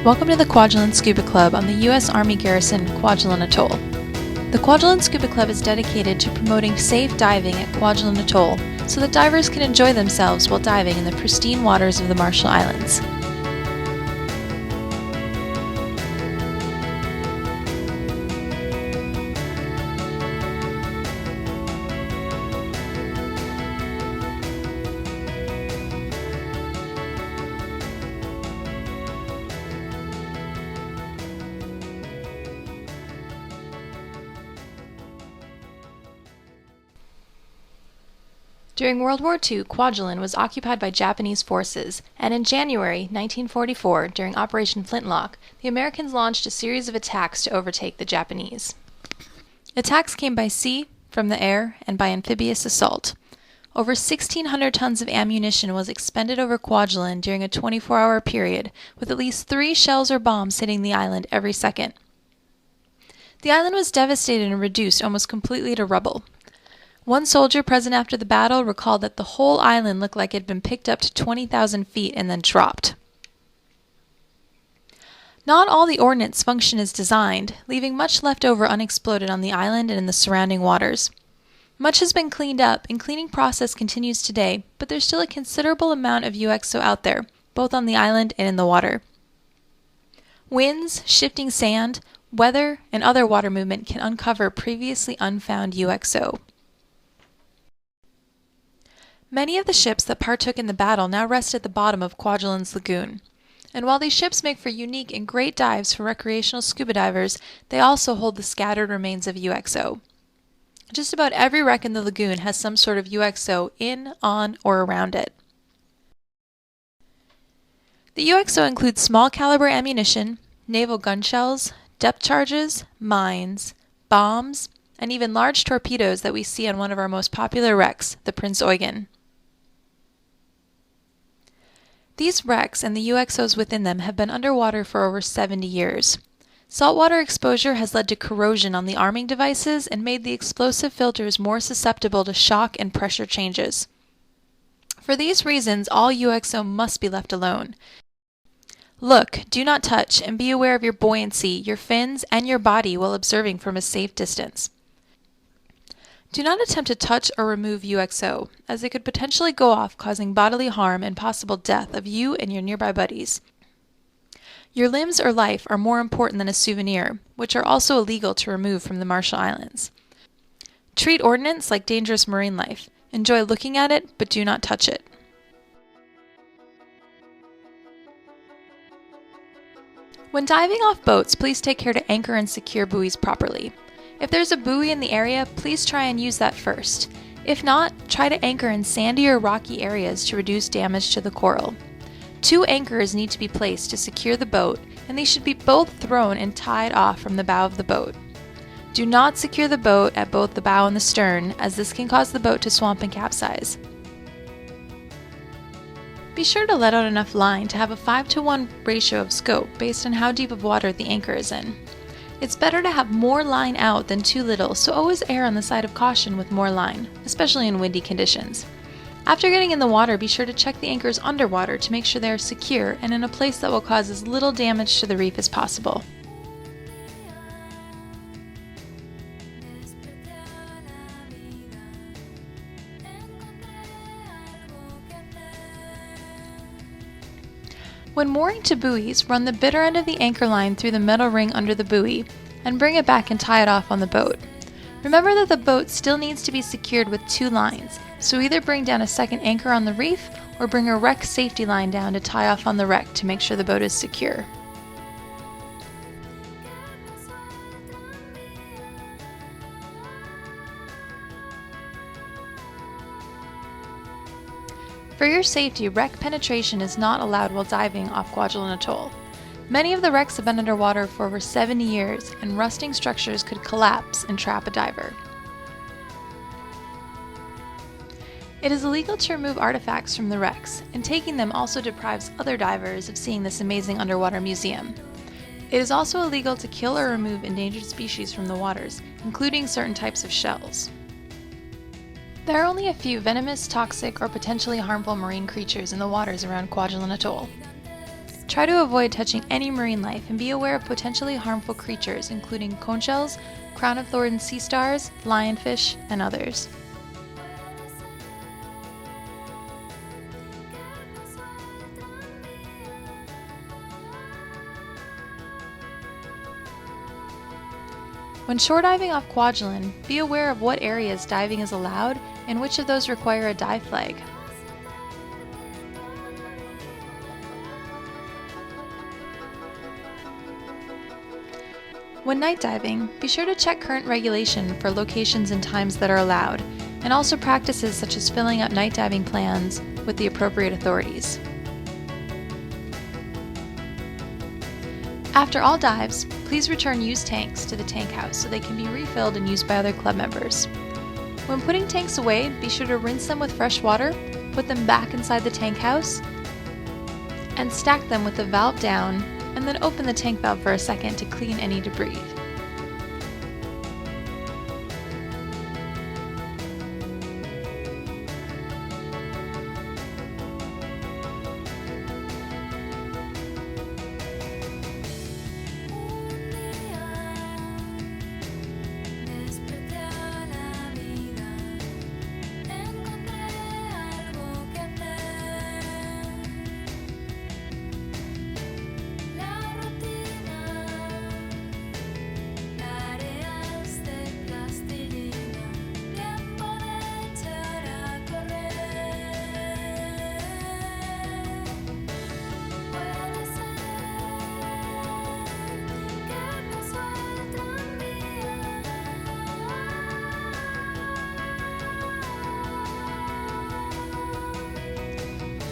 Welcome to the Kwajalein Scuba Club on the U.S. Army Garrison, Kwajalein Atoll. The Kwajalein Scuba Club is dedicated to promoting safe diving at Kwajalein Atoll so that divers can enjoy themselves while diving in the pristine waters of the Marshall Islands. During World War II, Kwajalein was occupied by Japanese forces, and in January 1944, during Operation Flintlock, the Americans launched a series of attacks to overtake the Japanese. Attacks came by sea, from the air, and by amphibious assault. Over 1,600 tons of ammunition was expended over Kwajalein during a 24-hour period, with at least 3 shells or bombs hitting the island every second. The island was devastated and reduced almost completely to rubble. One soldier present after the battle recalled that the whole island looked like it had been picked up to 20,000 feet and then dropped. Not all the ordnance functioned as designed, leaving much left over unexploded on the island and in the surrounding waters. Much has been cleaned up, and cleaning process continues today, but there's still a considerable amount of UXO out there, both on the island and in the water. Winds, shifting sand, weather, and other water movement can uncover previously unfound UXO. Many of the ships that partook in the battle now rest at the bottom of Kwajalein Lagoon. And while these ships make for unique and great dives for recreational scuba divers, they also hold the scattered remains of UXO. Just about every wreck in the lagoon has some sort of UXO in, on, or around it. The UXO includes small caliber ammunition, naval gun shells, depth charges, mines, bombs, and even large torpedoes that we see on one of our most popular wrecks, the Prince Eugen. These wrecks and the UXOs within them have been underwater for over 70 years. Saltwater exposure has led to corrosion on the arming devices and made the explosive filters more susceptible to shock and pressure changes. For these reasons, all UXO must be left alone. Look, do not touch, and be aware of your buoyancy, your fins, and your body while observing from a safe distance. Do not attempt to touch or remove UXO, as they could potentially go off, causing bodily harm and possible death of you and your nearby buddies. Your limbs or life are more important than a souvenir, which are also illegal to remove from the Marshall Islands. Treat ordnance like dangerous marine life. Enjoy looking at it, but do not touch it. When diving off boats, please take care to anchor and secure buoys properly. If there's a buoy in the area, please try and use that first. If not, try to anchor in sandy or rocky areas to reduce damage to the coral. 2 anchors need to be placed to secure the boat, and they should be both thrown and tied off from the bow of the boat. Do not secure the boat at both the bow and the stern, as this can cause the boat to swamp and capsize. Be sure to let out enough line to have a 5-to-1 ratio of scope based on how deep of water the anchor is in. It's better to have more line out than too little, so always err on the side of caution with more line, especially in windy conditions. After getting in the water, be sure to check the anchors underwater to make sure they are secure and in a place that will cause as little damage to the reef as possible. When mooring to buoys, run the bitter end of the anchor line through the metal ring under the buoy, and bring it back and tie it off on the boat. Remember that the boat still needs to be secured with 2 lines, so either bring down a second anchor on the reef, or bring a wreck safety line down to tie off on the wreck to make sure the boat is secure. For your safety, wreck penetration is not allowed while diving off Kwajalein Atoll. Many of the wrecks have been underwater for over 70 years, and rusting structures could collapse and trap a diver. It is illegal to remove artifacts from the wrecks, and taking them also deprives other divers of seeing this amazing underwater museum. It is also illegal to kill or remove endangered species from the waters, including certain types of shells. There are only a few venomous, toxic, or potentially harmful marine creatures in the waters around Kwajalein Atoll. Try to avoid touching any marine life and be aware of potentially harmful creatures, including conch shells, crown-of-thorns sea stars, lionfish, and others. When shore diving off Kwajalein, be aware of what areas diving is allowed and which of those require a dive flag. When night diving, be sure to check current regulation for locations and times that are allowed, and also practices such as filling out night diving plans with the appropriate authorities. After all dives, please return used tanks to the tank house so they can be refilled and used by other club members. When putting tanks away, be sure to rinse them with fresh water, put them back inside the tank house, and stack them with the valve down, and then open the tank valve for a second to clean any debris.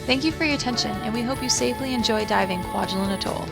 Thank you for your attention, and we hope you safely enjoy diving Kwajalein Atoll.